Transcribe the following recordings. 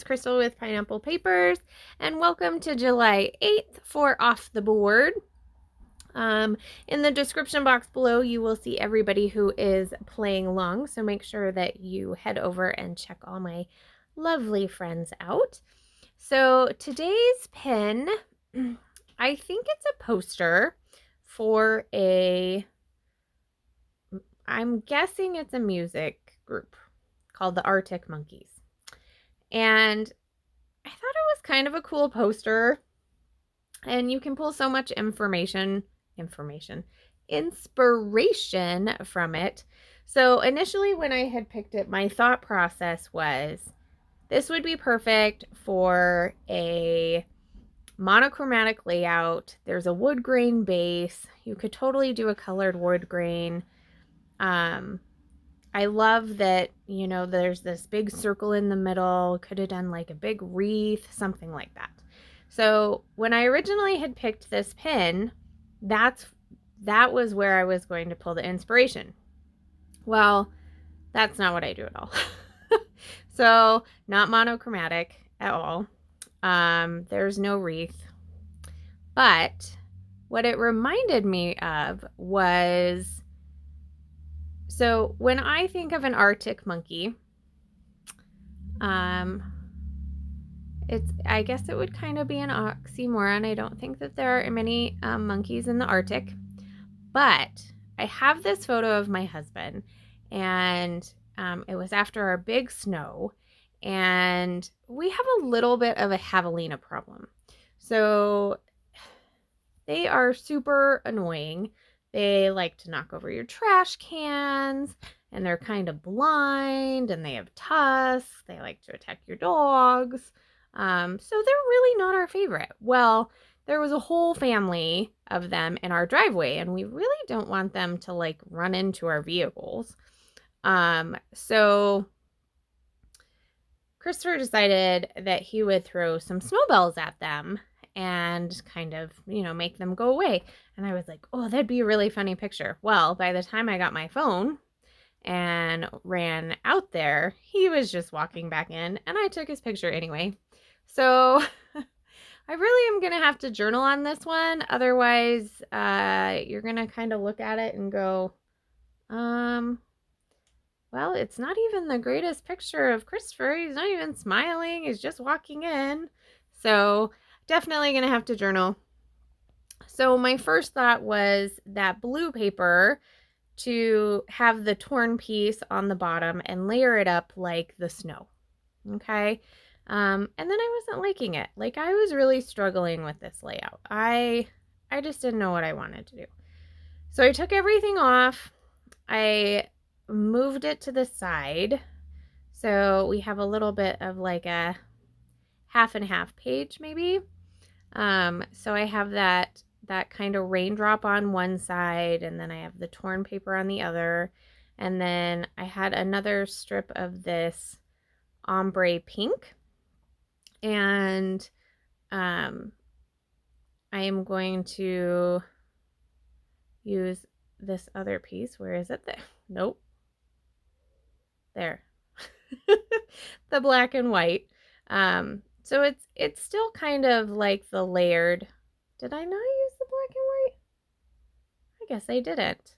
is Crystal with Pineapple Papers, and welcome to July 8th for Off the Board. In the description box below, you will see everybody who is playing along, so make sure that you head over and check all my lovely friends out. So today's pin, I think it's a poster for I'm guessing it's a music group called the Arctic Monkeys. And I thought it was kind of a cool poster, and you can pull so much inspiration from it. So initially when I had picked it, my thought process was this would be perfect for a monochromatic layout. There's a wood grain base. You could totally do a colored wood grain. I love that, there's this big circle in the middle. Could have done like a big wreath, something like that. So when I originally had picked this pin, that was where I was going to pull the inspiration. Well, that's not what I do at all. So not monochromatic at all. There's no wreath. But what it reminded me of was, so when I think of an Arctic monkey, I guess it would kind of be an oxymoron. I don't think that there are many monkeys in the Arctic, but I have this photo of my husband, and it was after our big snow, and we have a little bit of a javelina problem. So they are super annoying. They like to knock over your trash cans, and they're kind of blind, and they have tusks. They like to attack your dogs. So they're really not our favorite. Well, there was a whole family of them in our driveway, and we really don't want them to like run into our vehicles. So Christopher decided that he would throw some snowballs at them and kind of, make them go away. And I was like, oh, that'd be a really funny picture. Well, by the time I got my phone and ran out there, he was just walking back in, and I took his picture anyway. So I really am going to have to journal on this one. Otherwise, you're going to kind of look at it and go, well, it's not even the greatest picture of Christopher. He's not even smiling. He's just walking in. So definitely going to have to journal. So my first thought was that blue paper, to have the torn piece on the bottom and layer it up like the snow. Okay. And then I wasn't liking it. Like, I was really struggling with this layout. I just didn't know what I wanted to do. So I took everything off. I moved it to the side. So we have a little bit of like a half and half page maybe. So I have that kind of raindrop on one side, and then I have the torn paper on the other. And then I had another strip of this ombre pink. And I am going to use this other piece. Where is it? There. Nope. There. The black and white. So it's still kind of like the layered. Did I not use the black and white? I guess I didn't.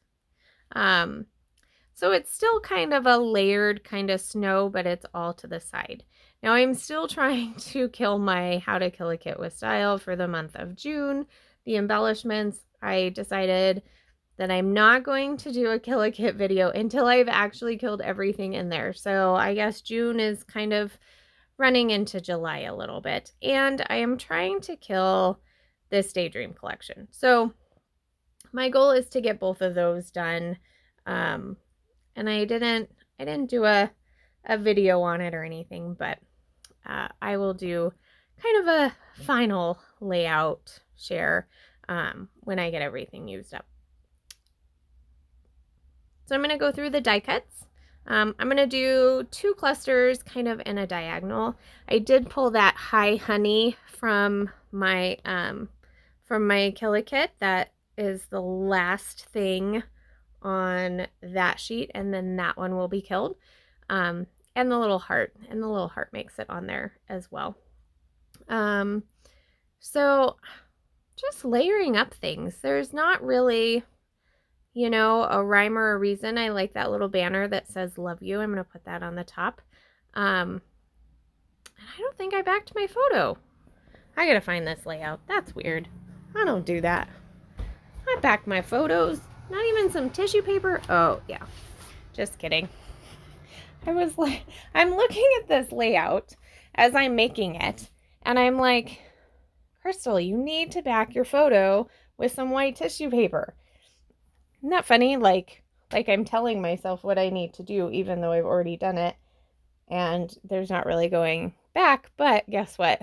So it's still kind of a layered kind of snow, but it's all to the side. Now I'm still trying to kill my How to Kill a Kit with Style for the month of June. The embellishments, I decided that I'm not going to do a Kill a Kit video until I've actually killed everything in there. So I guess June is kind of running into July a little bit. And I am trying to kill this Daydream collection. So my goal is to get both of those done. And I didn't do a video on it or anything, but I will do kind of a final layout share when I get everything used up. So I'm going to go through the die cuts. I'm going to do 2 clusters kind of in a diagonal. I did pull that Hi Honey from my Kill a Kit. That is the last thing on that sheet, and then that one will be killed. And the little heart. And the little heart makes it on there as well. So just layering up things. There's not really, a rhyme or a reason. I like that little banner that says love you. I'm going to put that on the top. And I don't think I backed my photo. I got to find this layout. That's weird. I don't do that. I back my photos. Not even some tissue paper. Oh, yeah. Just kidding. I'm looking at this layout as I'm making it, and I'm like, Crystal, you need to back your photo with some white tissue paper. Isn't that funny? Like I'm telling myself what I need to do, even though I've already done it, and there's not really going back, but guess what?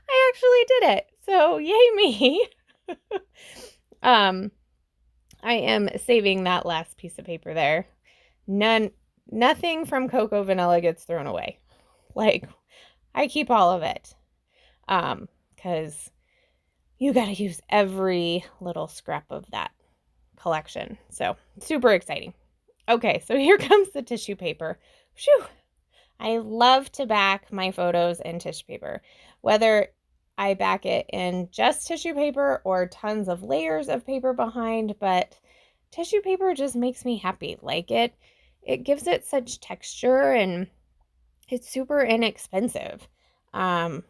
I actually did it. So yay me. I am saving that last piece of paper there. Nothing from Cocoa Vanilla gets thrown away. Like, I keep all of it. Because you got to use every little scrap of that collection. So, super exciting. Okay, so here comes the tissue paper. Phew. I love to back my photos in tissue paper. Whether I back it in just tissue paper or tons of layers of paper behind, but tissue paper just makes me happy. Like it gives it such texture, and it's super inexpensive. Back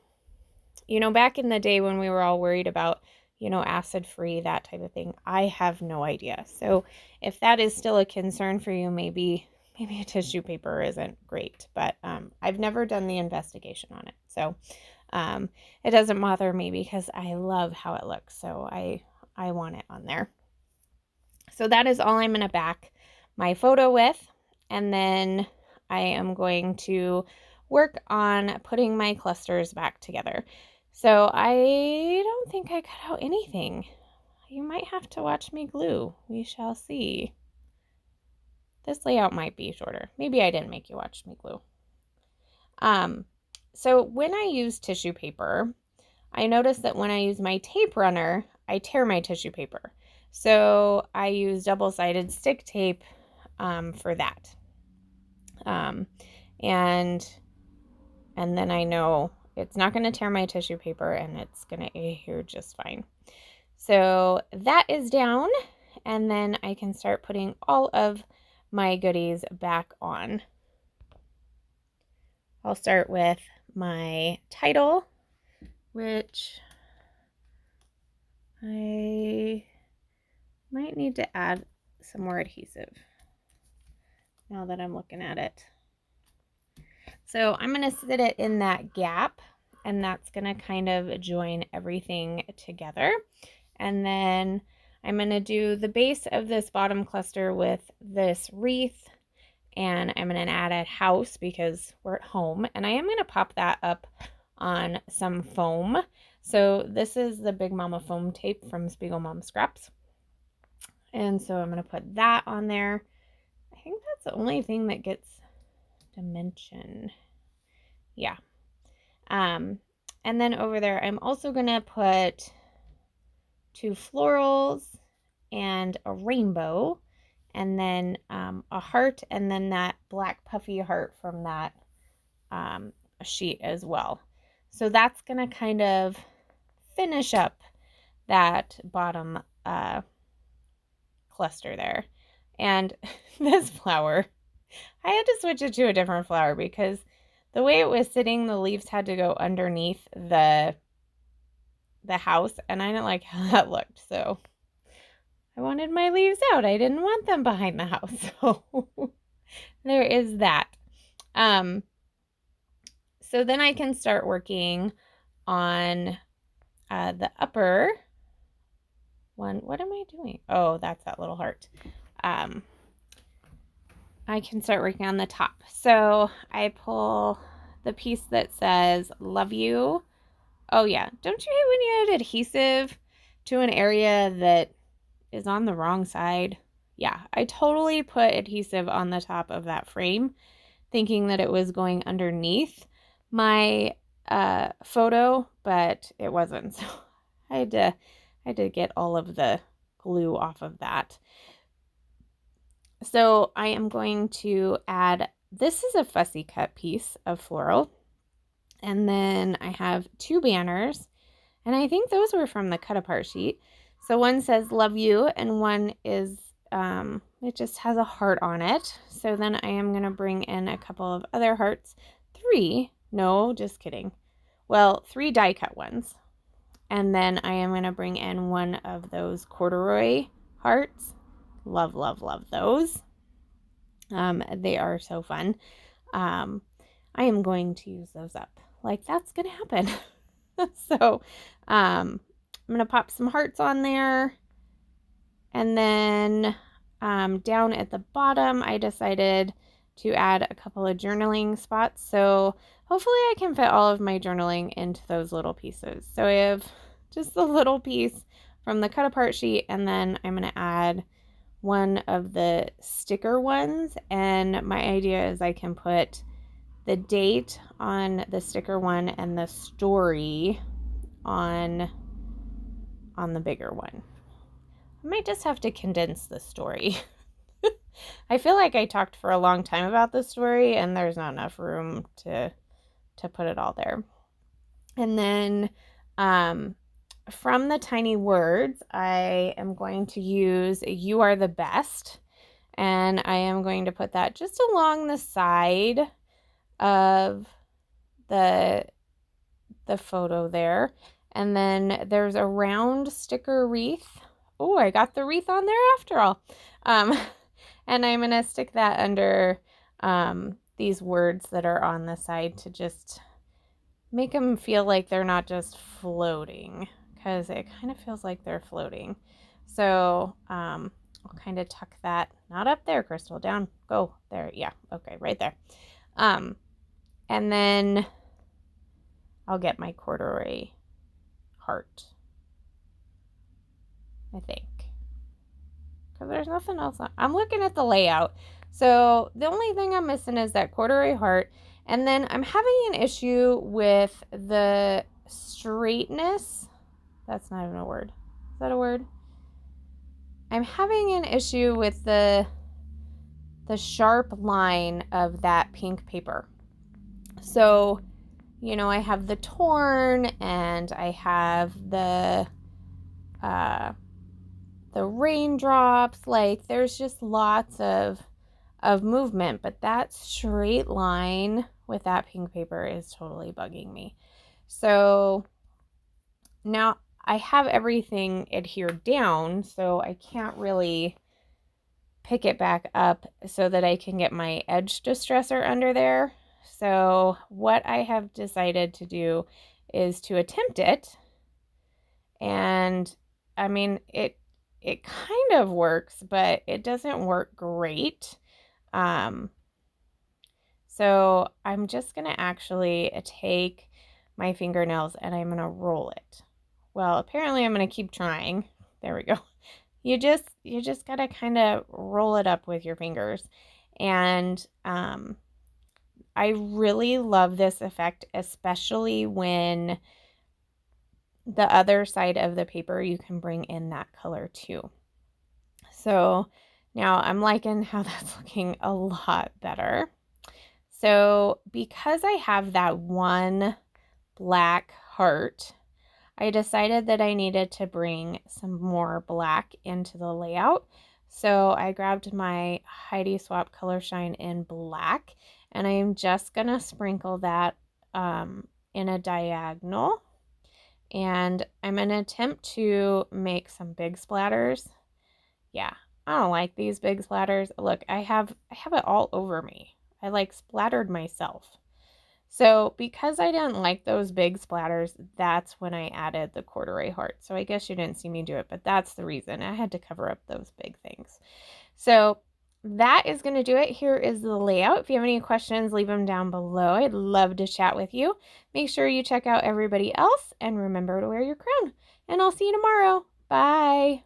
in the day when we were all worried about, acid free, that type of thing, I have no idea. So if that is still a concern for you, maybe a tissue paper isn't great, but I've never done the investigation on it. So it doesn't bother me because I love how it looks. So I want it on there. So that is all I'm going to back my photo with. And then I am going to work on putting my clusters back together. So I don't think I cut out anything. You might have to watch me glue. We shall see. This layout might be shorter. Maybe I didn't make you watch me glue. So when I use tissue paper, I notice that when I use my tape runner, I tear my tissue paper. So I use double-sided stick tape for that. And then I know it's not going to tear my tissue paper, and it's going to adhere just fine. So that is down, and then I can start putting all of my goodies back on. I'll start with my title, which I might need to add some more adhesive now that I'm looking at it. So I'm going to sit it in that gap, and that's going to kind of join everything together. And then I'm going to do the base of this bottom cluster with this wreath, and I'm going to add a house because we're at home, and I am going to pop that up on some foam. So this is the Big Mama foam tape from Spiegel Mom Scraps. And so I'm going to put that on there. I think that's the only thing that gets dimension. Yeah. And then over there, I'm also going to put 2 florals and a rainbow, and then a heart, and then that black puffy heart from that sheet as well. So that's going to kind of finish up that bottom cluster there. And this flower, I had to switch it to a different flower because the way it was sitting, the leaves had to go underneath the house, and I didn't like how that looked. So I wanted my leaves out. I didn't want them behind the house. So there is that. So then I can start working on the upper one. What am I doing? Oh, that's that little heart. I can start working on the top. So I pull the piece that says love you. Oh yeah, don't you hate when you add adhesive to an area that is on the wrong side? Yeah, I totally put adhesive on the top of that frame thinking that it was going underneath my photo, but it wasn't. So I had to get all of the glue off of that. So I am going to add this is a fussy cut piece of floral. And then I have 2 banners, and I think those were from the cut apart sheet. So one says love you, and one is, it just has a heart on it. So then I am going to bring in a couple of other hearts. 3, no, just kidding. Well, 3 die cut ones. And then I am going to bring in one of those corduroy hearts. Love, love, love those. They are so fun. I am going to use those up. Like, that's going to happen. So, I'm going to pop some hearts on there. And then down at the bottom, I decided to add a couple of journaling spots. So hopefully I can fit all of my journaling into those little pieces. So I have just a little piece from the cut apart sheet, and then I'm going to add one of the sticker ones. And my idea is I can put the date on the sticker one and the story on the bigger one. I might just have to condense the story. I feel like I talked for a long time about the story, and there's not enough room to put it all there. And then from the tiny words, I am going to use "You Are the Best," and I am going to put that just along the side of the photo there. And then there's a round sticker wreath. Oh, I got the wreath on there after all. And I'm going to stick that under these words that are on the side to just make them feel like they're not just floating, because it kind of feels like they're floating. So I'll kind of tuck that, not up there, Crystal, down, go there. Yeah, okay, right there. And then I'll get my corduroy heart, I think, because there's nothing else I'm looking at the layout. So the only thing I'm missing is that corduroy heart. And then I'm having an issue with the straightness. That's not even a word. Is that a word? I'm having an issue with the sharp line of that pink paper. So, you know, I have the torn, and I have the raindrops. Like, there's just lots of movement, but that straight line with that pink paper is totally bugging me. So now I have everything adhered down, so I can't really pick it back up so that I can get my edge distressor under there. So what I have decided to do is to attempt it. And I mean, it kind of works, but it doesn't work great. So I'm just going to actually take my fingernails and I'm going to roll it. Well, apparently I'm going to keep trying. There we go. You just got to kind of roll it up with your fingers. And I really love this effect, especially when the other side of the paper, you can bring in that color too. So now I'm liking how that's looking a lot better. So because I have that one black heart, I decided that I needed to bring some more black into the layout. So I grabbed my Heidi Swapp Color Shine in black, and I am just going to sprinkle that in a diagonal. And I'm going to attempt to make some big splatters. Yeah, I don't like these big splatters. Look, I have it all over me. I like splattered myself. So because I didn't like those big splatters, that's when I added the corduroy heart. So I guess you didn't see me do it, but that's the reason. I had to cover up those big things. So that is going to do it. Here is the layout. If you have any questions, leave them down below. I'd love to chat with you. Make sure you check out everybody else, and remember to wear your crown. And I'll see you tomorrow. Bye.